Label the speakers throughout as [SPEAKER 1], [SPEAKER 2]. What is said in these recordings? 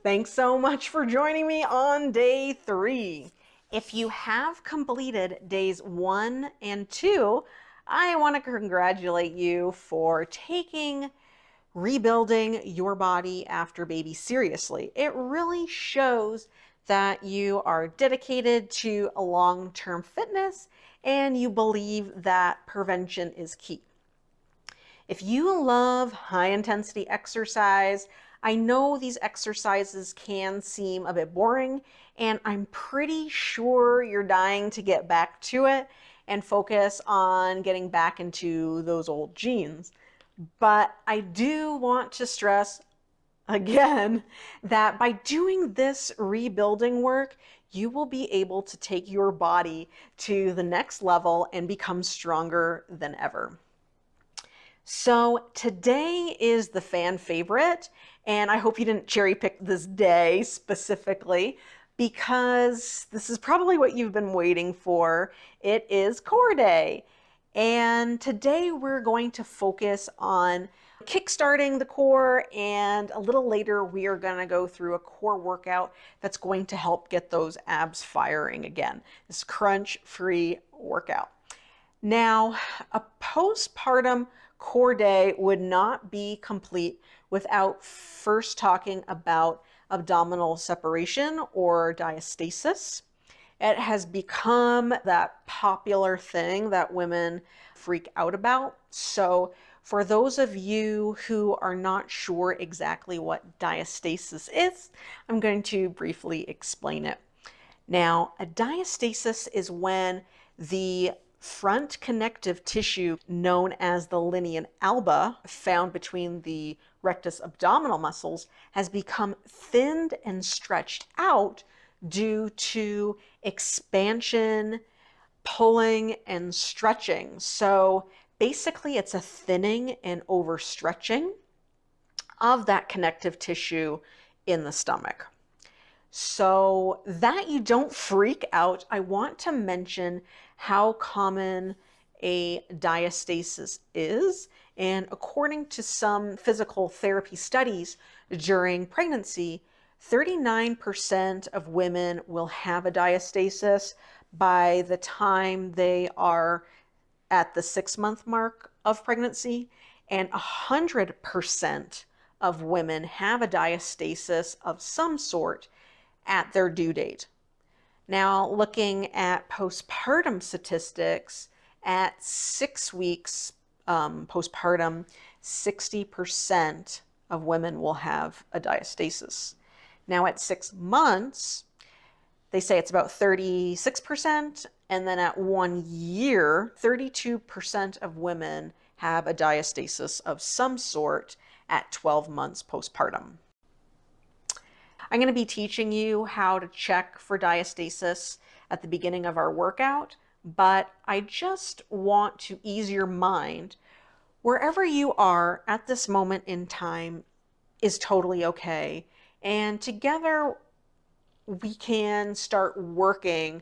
[SPEAKER 1] Thanks so much for joining me on day 3. If you have completed days 1 and 2, I want to congratulate you for taking rebuilding your body after baby seriously. It really shows that you are dedicated to a long-term fitness and you believe that prevention is key. If you love high intensity exercise, I know these exercises can seem a bit boring, and I'm pretty sure you're dying to get back to it and focus on getting back into those old genes. But I do want to stress again that by doing this rebuilding work, you will be able to take your body to the next level and become stronger than ever. So today is the fan favorite, and I hope you didn't cherry pick this day specifically because this is probably what you've been waiting for. It is core day. And today we're going to focus on kickstarting the core, and a little later we are going to go through a core workout that's going to help get those abs firing again. This crunch-free workout. Now, a postpartum core day would not be complete without first talking about abdominal separation or diastasis. It has become that popular thing that women freak out about. So for those of you who are not sure exactly what diastasis is, I'm going to briefly explain it. Now, a diastasis is when the front connective tissue known as the linea alba, found between the rectus abdominal muscles, has become thinned and stretched out due to expansion, pulling, and stretching. So basically it's a thinning and overstretching of that connective tissue in the stomach. So that you don't freak out, I want to mention how common a diastasis is. And according to some physical therapy studies during pregnancy, 39% of women will have a diastasis by the time they are at the 6-month mark of pregnancy, and 100% of women have a diastasis of some sort at their due date. Now, looking at postpartum statistics, at 6 weeks postpartum, 60% of women will have a diastasis. Now, at 6 months, they say it's about 36%, and then at 1 year, 32% of women have a diastasis of some sort at 12 months postpartum. I'm going to be teaching you how to check for diastasis at the beginning of our workout, but I just want to ease your mind. Wherever you are at this moment in time is totally okay, and together we can start working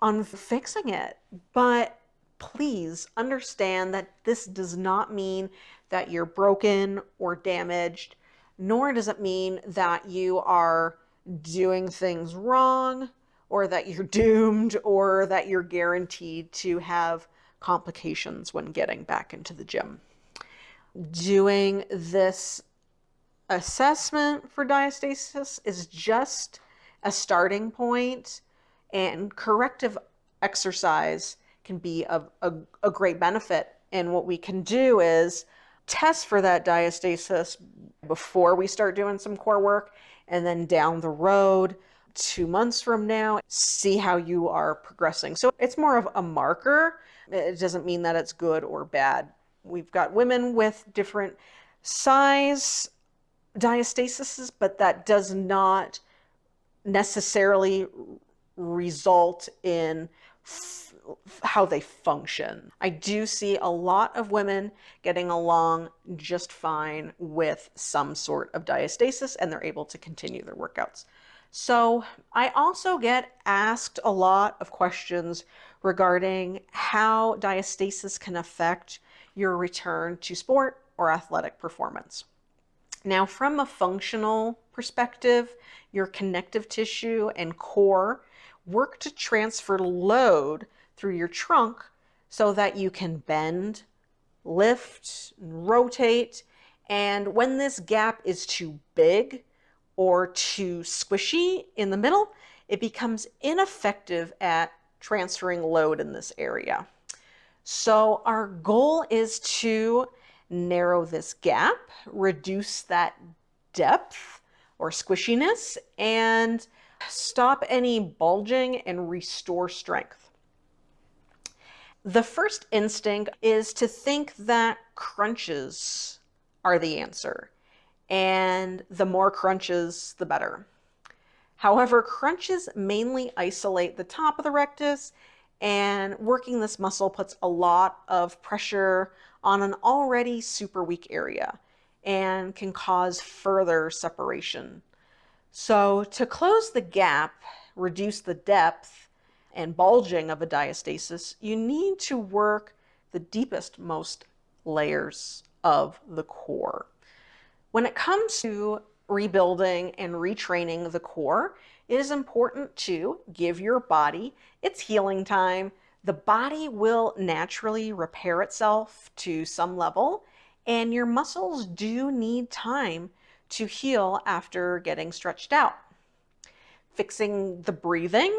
[SPEAKER 1] on fixing it. But please understand that this does not mean that you're broken or damaged, nor does it mean that you are doing things wrong or that you're doomed or that you're guaranteed to have complications when getting back into the gym. Doing this assessment for diastasis is just a starting point, and corrective exercise can be of a great benefit. And what we can do is test for that diastasis before we start doing some core work, and then down the road, 2 months from now, see how you are progressing. So it's more of a marker. It doesn't mean that it's good or bad. We've got women with different size diastasis, but that does not necessarily result in how they function. I do see a lot of women getting along just fine with some sort of diastasis, and they're able to continue their workouts. So I also get asked a lot of questions regarding how diastasis can affect your return to sport or athletic performance. Now, from a functional perspective, your connective tissue and core work to transfer load through your trunk so that you can bend, lift, rotate. And when this gap is too big or too squishy in the middle, it becomes ineffective at transferring load in this area. So our goal is to narrow this gap, reduce that depth or squishiness, and stop any bulging and restore strength. The first instinct is to think that crunches are the answer, and the more crunches, the better. However, crunches mainly isolate the top of the rectus, and working this muscle puts a lot of pressure on an already super weak area and can cause further separation. So to close the gap, reduce the depth and bulging of a diastasis, you need to work the deepest, most layers of the core. When it comes to rebuilding and retraining the core, it is important to give your body its healing time. The body will naturally repair itself to some level, and your muscles do need time to heal after getting stretched out. Fixing the breathing,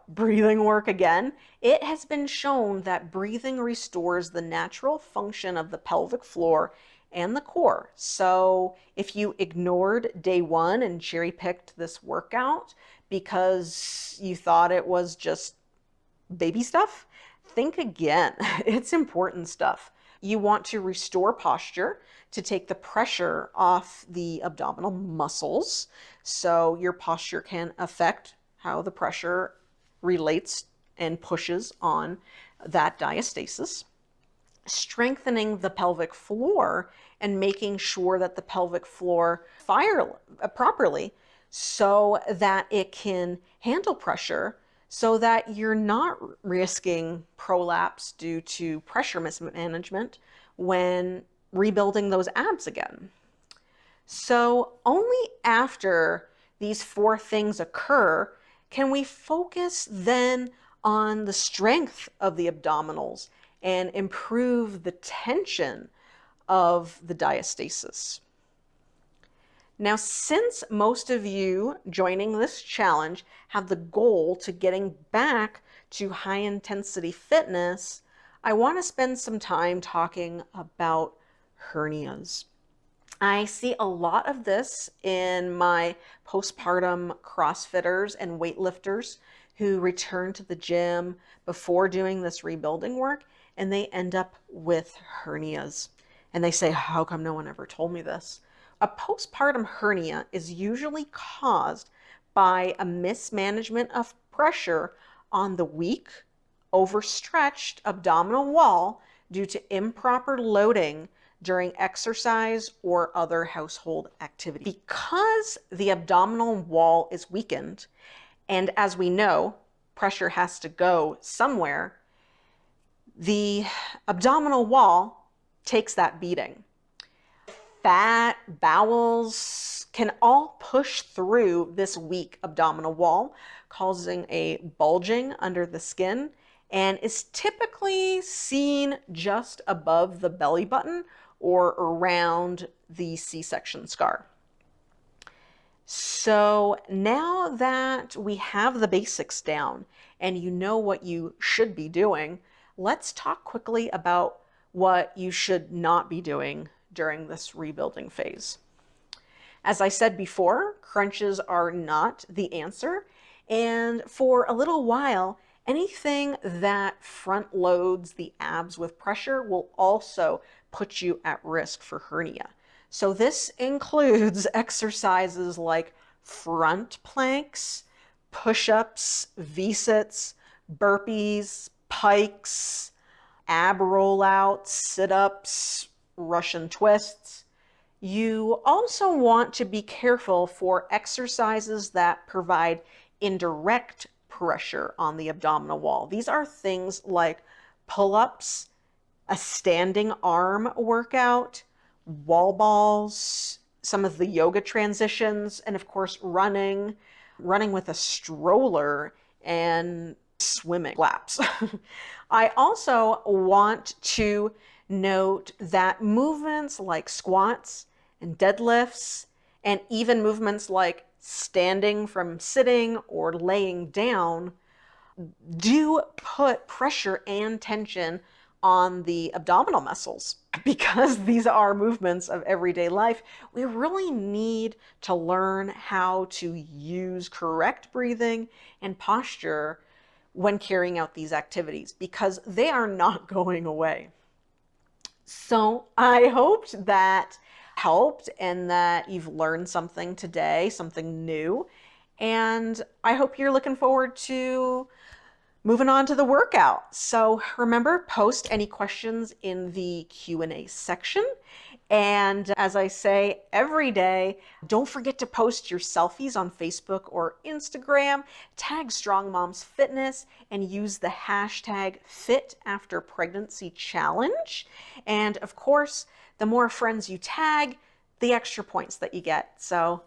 [SPEAKER 1] breathing work again. It has been shown that breathing restores the natural function of the pelvic floor and the core. So if you ignored day one and cherry picked this workout because you thought it was just baby stuff, think again. It's important stuff. You want to restore posture to take the pressure off the abdominal muscles, so your posture can affect how the pressure relates and pushes on that diastasis. Strengthening the pelvic floor and making sure that the pelvic floor fires properly so that it can handle pressure, so that you're not risking prolapse due to pressure mismanagement when rebuilding those abs again. So only after these four things occur can we focus then on the strength of the abdominals and improve the tension of the diastasis. Now, since most of you joining this challenge have the goal to getting back to high intensity fitness, I want to spend some time talking about hernias. I see a lot of this in my postpartum CrossFitters and weightlifters who return to the gym before doing this rebuilding work, and they end up with hernias. And they say, how come no one ever told me this? A postpartum hernia is usually caused by a mismanagement of pressure on the weak, overstretched abdominal wall due to improper loading during exercise or other household activity. Because the abdominal wall is weakened, and as we know, pressure has to go somewhere, the abdominal wall takes that beating. Fat, bowels can all push through this weak abdominal wall, causing a bulging under the skin, and is typically seen just above the belly button or around the C-section scar. So now that we have the basics down and you know what you should be doing, let's talk quickly about what you should not be doing during this rebuilding phase. As I said before, crunches are not the answer, and for a little while, anything that front loads the abs with pressure will also put you at risk for hernia. So this includes exercises like front planks, push-ups, V-sits, burpees, pikes, ab rollouts, sit-ups, Russian twists. You also want to be careful for exercises that provide indirect pressure on the abdominal wall. These are things like pull-ups, a standing arm workout, wall balls, some of the yoga transitions, and of course, running with a stroller, and swimming laps. I also want to note that movements like squats and deadlifts, and even movements like standing from sitting or laying down, do put pressure and tension on the abdominal muscles. Because these are movements of everyday life, we really need to learn how to use correct breathing and posture when carrying out these activities, because they are not going away. So I hoped that helped and that you've learned something today, something new. And I hope you're looking forward to moving on to the workout. So remember, post any questions in the Q&A section. And as I say every day, don't forget to post your selfies on Facebook or Instagram, tag Strong Moms Fitness, and use the hashtag #FitAfterPregnancyChallenge. And of course, the more friends you tag, the extra points that you get. So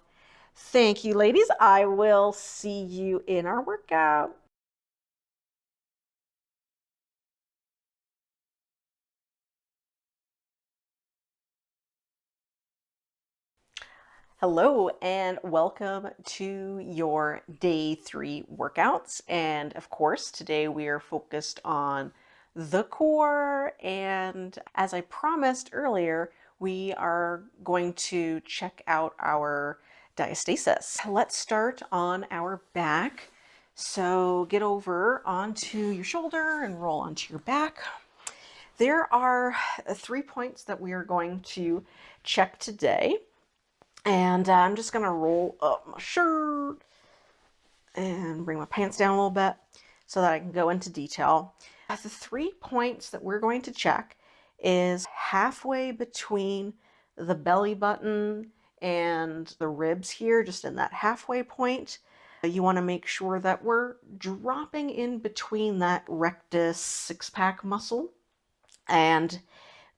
[SPEAKER 1] thank you, ladies. I will see you in our workout. Hello and welcome to your day 3 workouts. And of course, today we are focused on the core. And as I promised earlier, we are going to check out our diastasis. Let's start on our back. So get over onto your shoulder and roll onto your back. There are 3 points that we are going to check today. And I'm just going to roll up my shirt and bring my pants down a little bit so that I can go into detail. The 3 points that we're going to check is halfway between the belly button and the ribs here, just in that halfway point. You want to make sure that we're dropping in between that rectus six-pack muscle. And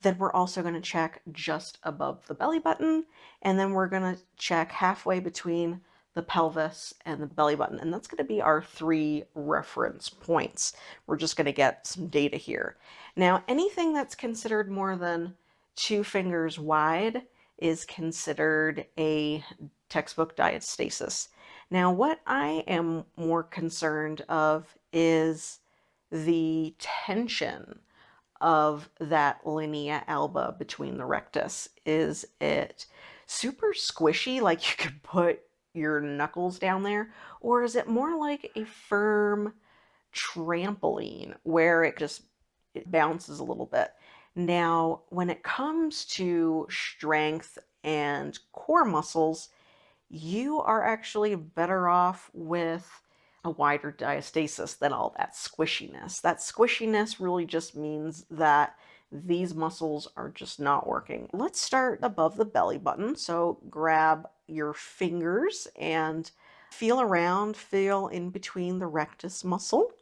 [SPEAKER 1] then we're also going to check just above the belly button, and then we're going to check halfway between the pelvis and the belly button. And that's going to be our 3 reference points. We're just going to get some data here. Now, anything that's considered more than 2 fingers wide is considered a textbook diastasis. Now, what I am more concerned of is the tension of that linea alba between the rectus. Is it super squishy, like you could put your knuckles down there? Or is it more like a firm trampoline where it bounces a little bit? Now, when it comes to strength and core muscles, you are actually better off with a wider diastasis than all that squishiness. That squishiness really just means that these muscles are just not working. Let's start above the belly button. So grab your fingers and feel around, feel in between the rectus muscle.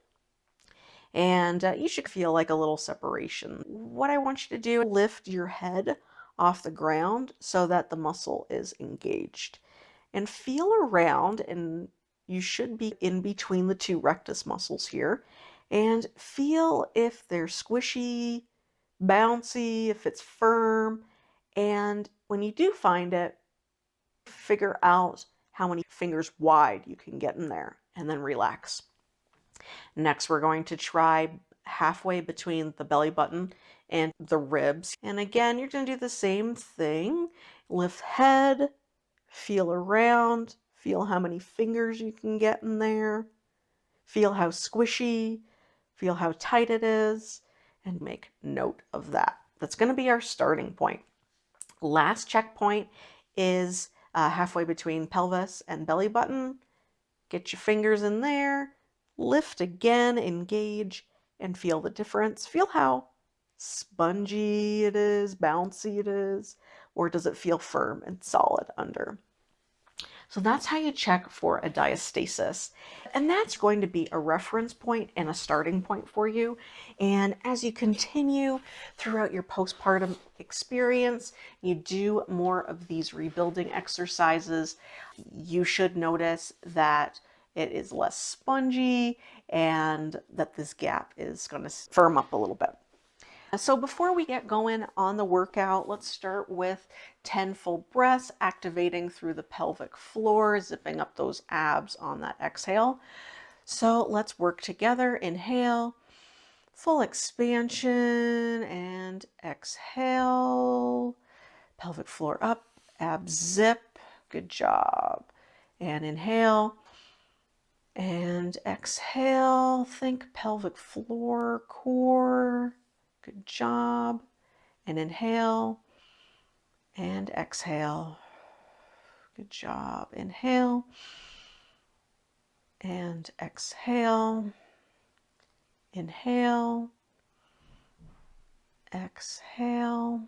[SPEAKER 1] And you should feel like a little separation. What I want you to do is lift your head off the ground so that the muscle is engaged. And feel around, and you should be in between the 2 rectus muscles here, and feel if they're squishy, bouncy, if it's firm. And when you do find it, figure out how many fingers wide you can get in there, and then relax. Next, we're going to try halfway between the belly button and the ribs. And again, you're going to do the same thing. Lift head, feel around, feel how many fingers you can get in there, feel how squishy, feel how tight it is, and make note of that. That's going to be our starting point. Last checkpoint is halfway between pelvis and belly button. Get your fingers in there, lift again, engage, and feel the difference. Feel how spongy it is, bouncy it is, or does it feel firm and solid under? So that's how you check for a diastasis. And that's going to be a reference point and a starting point for you. And as you continue throughout your postpartum experience, you do more of these rebuilding exercises, you should notice that it is less spongy and that this gap is going to firm up a little bit. So before we get going on the workout, let's start with 10 full breaths, activating through the pelvic floor, zipping up those abs on that exhale. So let's work together. Inhale, full expansion, and exhale. Pelvic floor up, abs zip. Good job. And inhale. And exhale. Think pelvic floor, core. Good job. And inhale and exhale. Good job. Inhale and exhale. Inhale, exhale,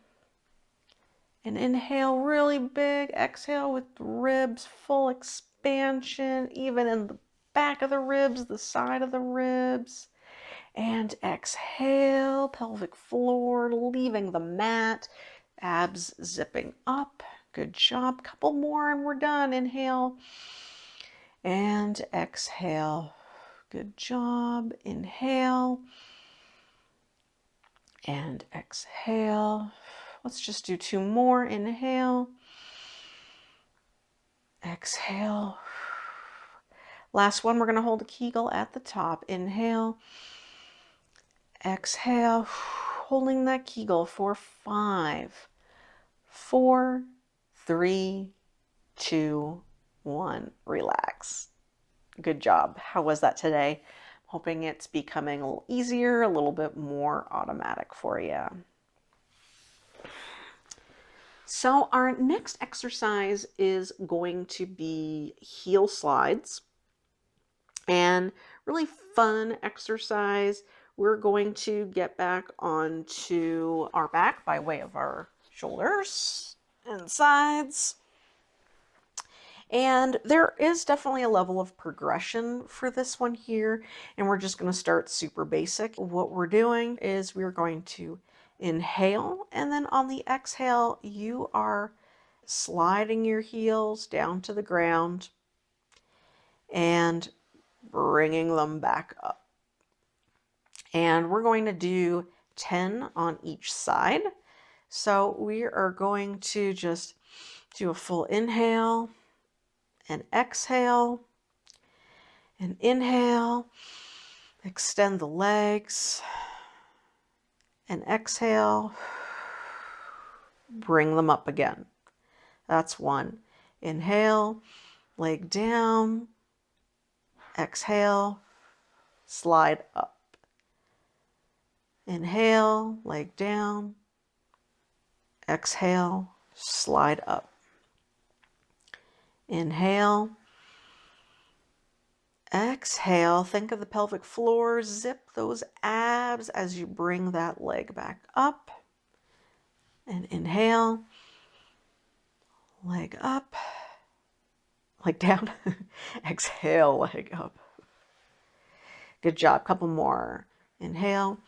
[SPEAKER 1] and inhale really big. Exhale with ribs, full expansion, even in the back of the ribs, the side of the ribs. And exhale, pelvic floor, leaving the mat, abs zipping up. Good job. Couple more and we're done. Inhale and exhale. Good job. Inhale and exhale. Let's just do 2 more. Inhale, exhale. Last one, we're going to hold a Kegel at the top. Inhale, exhale, holding that Kegel for 5, 4, 3, 2, 1. Relax. Good job. How was that today? Hoping it's becoming a little easier, a little bit more automatic for you. So our next exercise is going to be heel slides, and really fun exercise. We're going to get back onto our back by way of our shoulders and sides. And there is definitely a level of progression for this one here, and we're just going to start super basic. What we're doing is we're going to inhale, and then on the exhale, you are sliding your heels down to the ground and bringing them back up. And we're going to do 10 on each side. So we are going to just do a full inhale and exhale, and inhale, extend the legs, and exhale, bring them up again. That's 1. Inhale, leg down, exhale, slide up. Inhale, leg down, exhale, slide up. Inhale, exhale, think of the pelvic floor, zip those abs as you bring that leg back up. And inhale, leg up, leg down, exhale, leg up. Good job. Couple more. Inhale,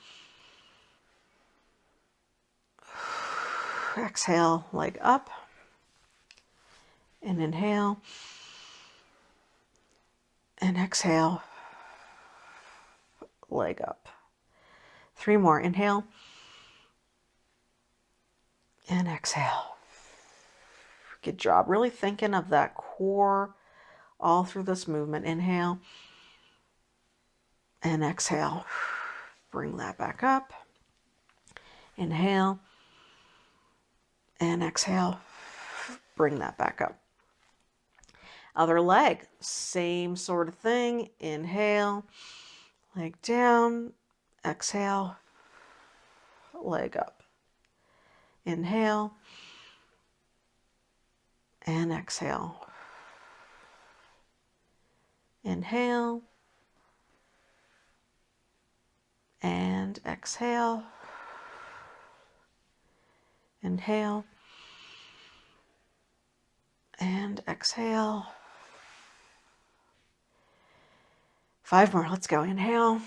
[SPEAKER 1] exhale, leg up, and inhale, and exhale, leg up. 3 more. Inhale and exhale. Good job. Really thinking of that core all through this movement. Inhale and exhale. Bring that back up. Inhale and exhale. Bring that back up. Other leg, same sort of thing. Inhale, leg down, exhale, leg up. Inhale and exhale. Inhale and exhale. Inhale and exhale. 5 more. Let's go. Inhale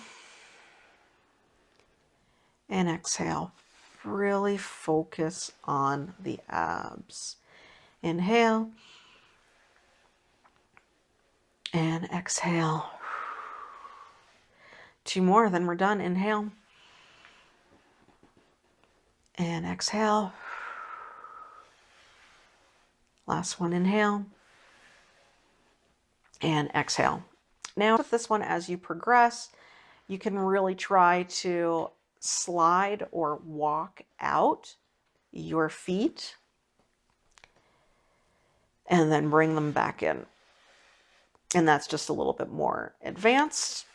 [SPEAKER 1] and exhale. Really focus on the abs. Inhale and exhale. 2 more, then we're done. Inhale and exhale. Last one, inhale and exhale. Now with this one, as you progress, you can really try to slide or walk out your feet and then bring them back in. And that's just a little bit more advanced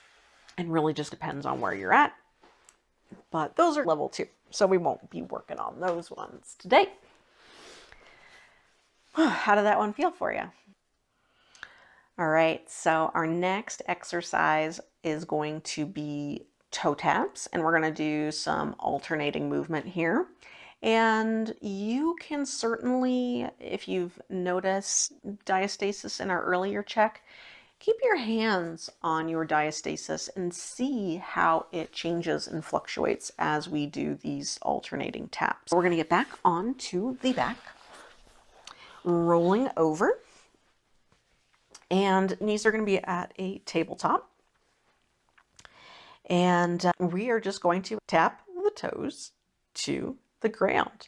[SPEAKER 1] and really just depends on where you're at. But those are level 2, so we won't be working on those ones today. How did that one feel for you? All right, so our next exercise is going to be toe taps, and we're going to do some alternating movement here. And you can certainly, if you've noticed diastasis in our earlier check, keep your hands on your diastasis and see how it changes and fluctuates as we do these alternating taps. We're going to get back onto the back, rolling over, and knees are going to be at a tabletop. And we are just going to tap the toes to the ground.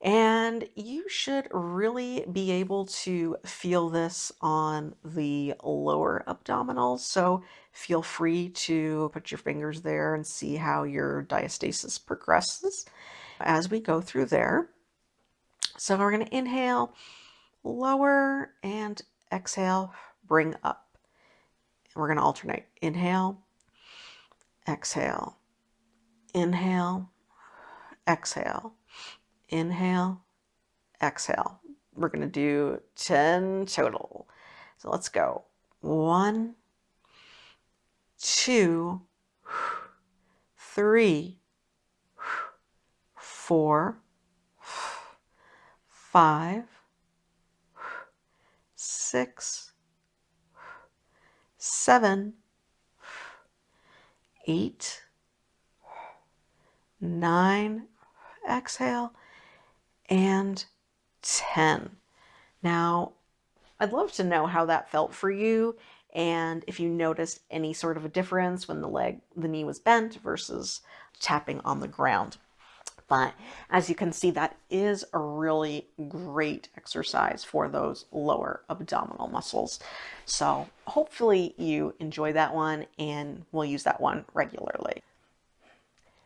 [SPEAKER 1] And you should really be able to feel this on the lower abdominals. So feel free to put your fingers there and see how your diastasis progresses as we go through there. So we're going to inhale, lower, and exhale, bring up. We're going to alternate. Inhale, exhale, inhale, exhale, inhale, exhale. We're going to do 10 total. So let's go. 1, 2, 3, 4, 5, 6, 7, 8, 9, exhale, and 10. Now, I'd love to know how that felt for you and if you noticed any sort of a difference when the knee was bent versus tapping on the ground. But as you can see, that is a really great exercise for those lower abdominal muscles. So hopefully you enjoy that one and we'll use that one regularly.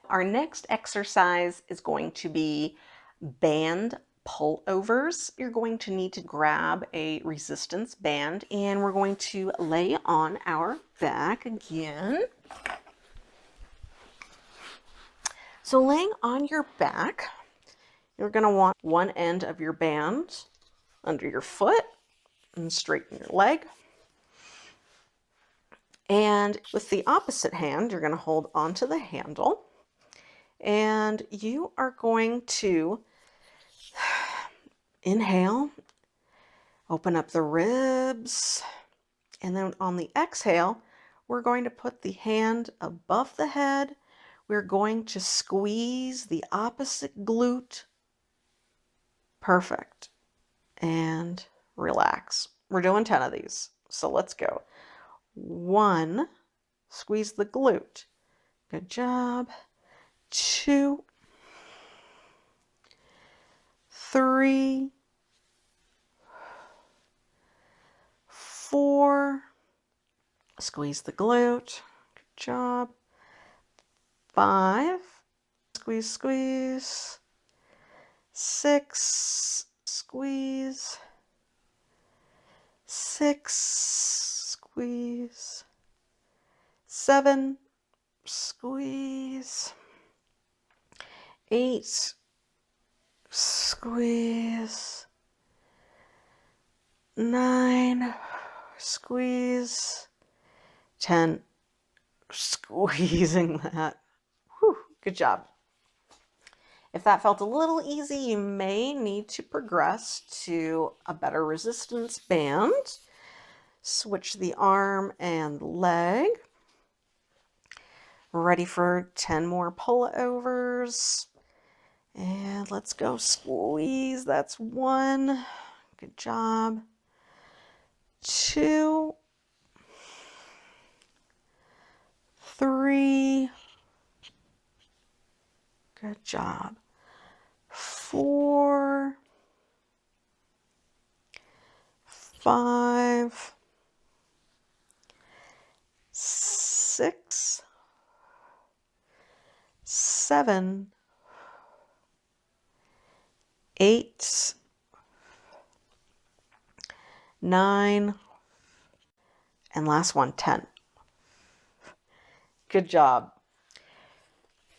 [SPEAKER 1] Our next exercise is going to be band pullovers. You're going to need to grab a resistance band and we're going to lay on our back again. So laying on your back, you're going to want one end of your band under your foot and straighten your leg. And with the opposite hand, you're going to hold onto the handle and you are going to inhale, open up the ribs, and then on the exhale, we're going to put the hand above the head. We're going to squeeze the opposite glute. Perfect. And relax. We're doing 10 of these. So let's go. 1, squeeze the glute. Good job. 2, 3, 4, squeeze the glute. Good job. 5, squeeze, squeeze. 6, squeeze. 6, squeeze. 7, squeeze. 8, squeeze. 9, squeeze. 10, squeezing that. Whew, good job. If that felt a little easy, you may need to progress to a better resistance band. Switch the arm and leg. Ready for 10 more pullovers. And let's go squeeze. That's 1. Good job. 2, 3. Good job. 4, 5, 6, 7, 8, 9, and last one, 10. Good job.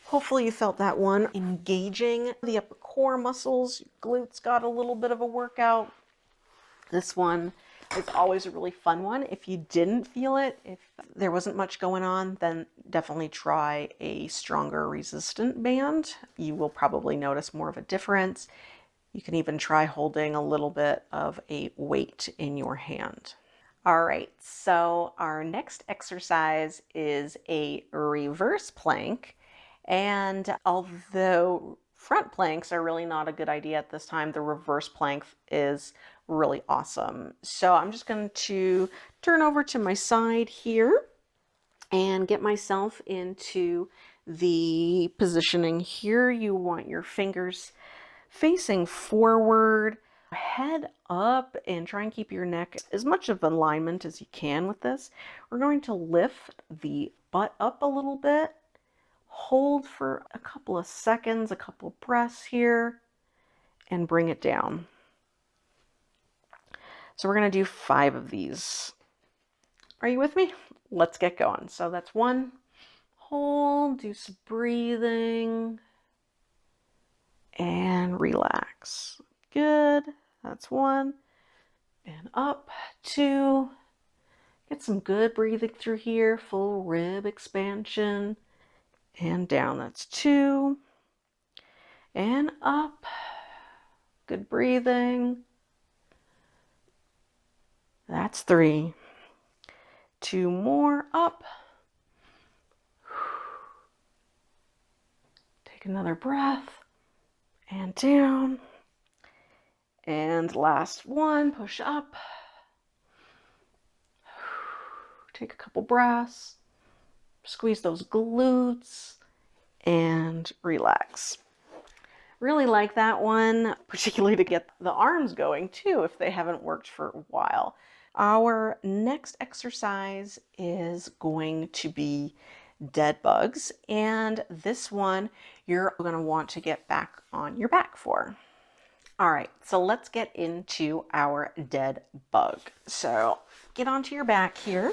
[SPEAKER 1] Hopefully you felt that one engaging the upper core muscles. Glutes got a little bit of a workout. This one is always a really fun one. If you didn't feel it, if there wasn't much going on, then definitely try a stronger resistant band. You will probably notice more of a difference. You can even try holding a little bit of a weight in your hand. All right, so our next exercise is a reverse plank. And although front planks are really not a good idea at this time, the reverse plank is really awesome. So I'm just going to turn over to my side here and get myself into the positioning here. You want your fingers facing forward, head up, and try and keep your neck as much of alignment as you can with this. We're going to lift the butt up a little bit, hold for a couple of seconds, a couple of breaths here, and bring it down. So we're going to do 5 of these. Are you with me? Let's get going. So that's 1. Hold, do some breathing, and relax. Good. That's 1. And up. 2. Get some good breathing through here. Full rib expansion. And down. That's 2. And up. Good breathing. That's 3. 2 more. Up. Take another breath. And down. And last 1. Push up. Take a couple breaths. Squeeze those glutes. And relax. Really like that one, particularly to get the arms going too if they haven't worked for a while. Our next exercise is going to be dead bugs, and this one you're going to want to get back on your back for. All right, so let's get into our dead bug. So get onto your back here,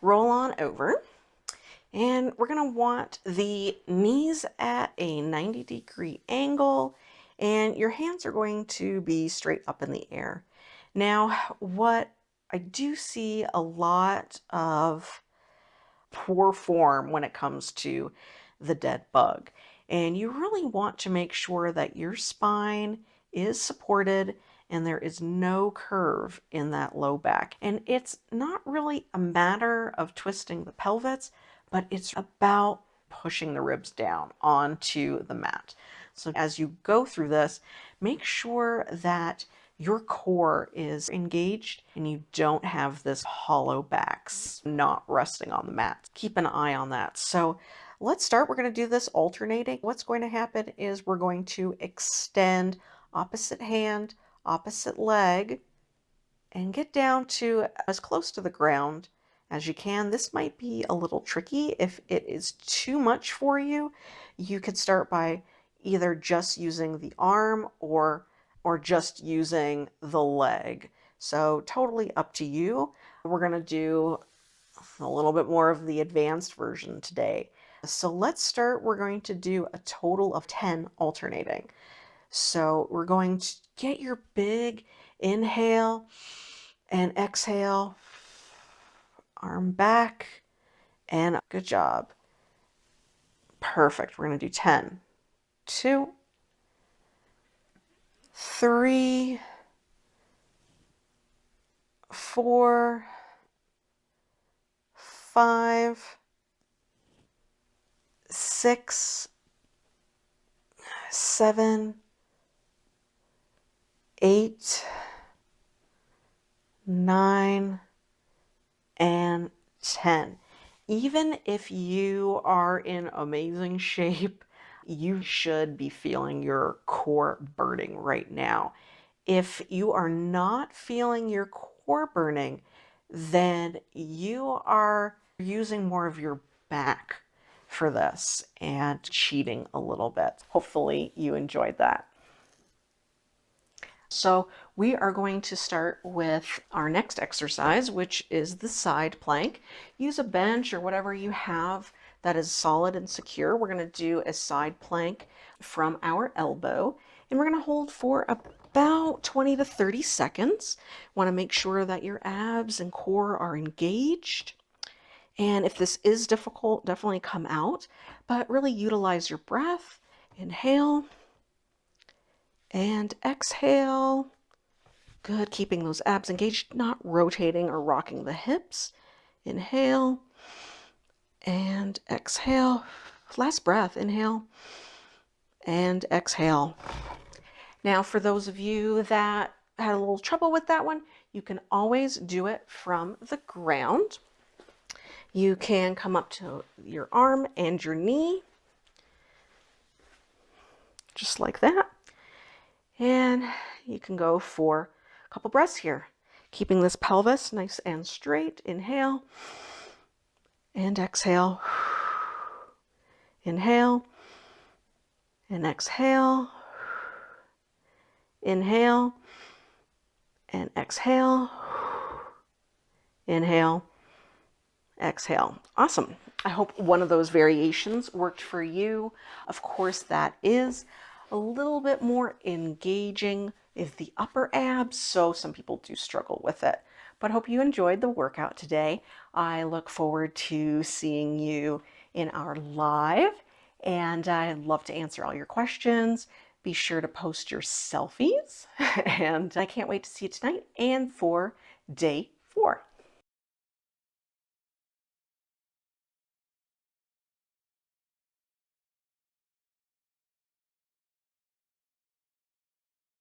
[SPEAKER 1] roll on over. And we're going to want the knees at a 90-degree angle, and your hands are going to be straight up in the air. Now, what I do see a lot of poor form when it comes to the dead bug, and you really want to make sure that your spine is supported and there is no curve in that low back. And it's not really a matter of twisting the pelvis, but it's about pushing the ribs down onto the mat. So as you go through this, make sure that your core is engaged and you don't have this hollow backs not resting on the mat. Keep an eye on that. So let's start. We're going to do this alternating. What's going to happen is we're going to extend opposite hand, opposite leg, and get down to as close to the ground as you can. This might be a little tricky. If it is too much for you, you could start by either just using the arm or just using the leg. So totally up to you. We're going to do a little bit more of the advanced version today. So let's start. We're going to do a total of 10 alternating. So we're going to get your big inhale and exhale, arm back, and good job. Perfect. We're going to do 10, 2, 3, 4, 5, 6, 7, 8, 9, and 10. Even if you are in amazing shape, you should be feeling your core burning right now. If you are not feeling your core burning, then you are using more of your back for this and cheating a little bit. Hopefully you enjoyed that. So we are going to start with our next exercise, which is the side plank. Use a bench or whatever you have that is solid and secure. We're going to do a side plank from our elbow, and we're going to hold for about 20 to 30 seconds. Want to make sure that your abs and core are engaged. And if this is difficult, definitely come out, but really utilize your breath. Inhale and exhale. Good, keeping those abs engaged, not rotating or rocking the hips. Inhale and exhale. Last breath, inhale and exhale. Now, for those of you that had a little trouble with that one, you can always do it from the ground. You can come up to your arm and your knee, just like that. And you can go for a couple breaths here, keeping this pelvis nice and straight. Inhale and exhale. Inhale and exhale. Inhale and exhale. Inhale, exhale. Awesome. I hope one of those variations worked for you. Of course, that is a little bit more engaging is the upper abs, so some people do struggle with it. But I hope you enjoyed the workout today. I look forward to seeing you in our live, and I'd love to answer all your questions. Be sure to post your selfies, and I can't wait to see you tonight and for day 4.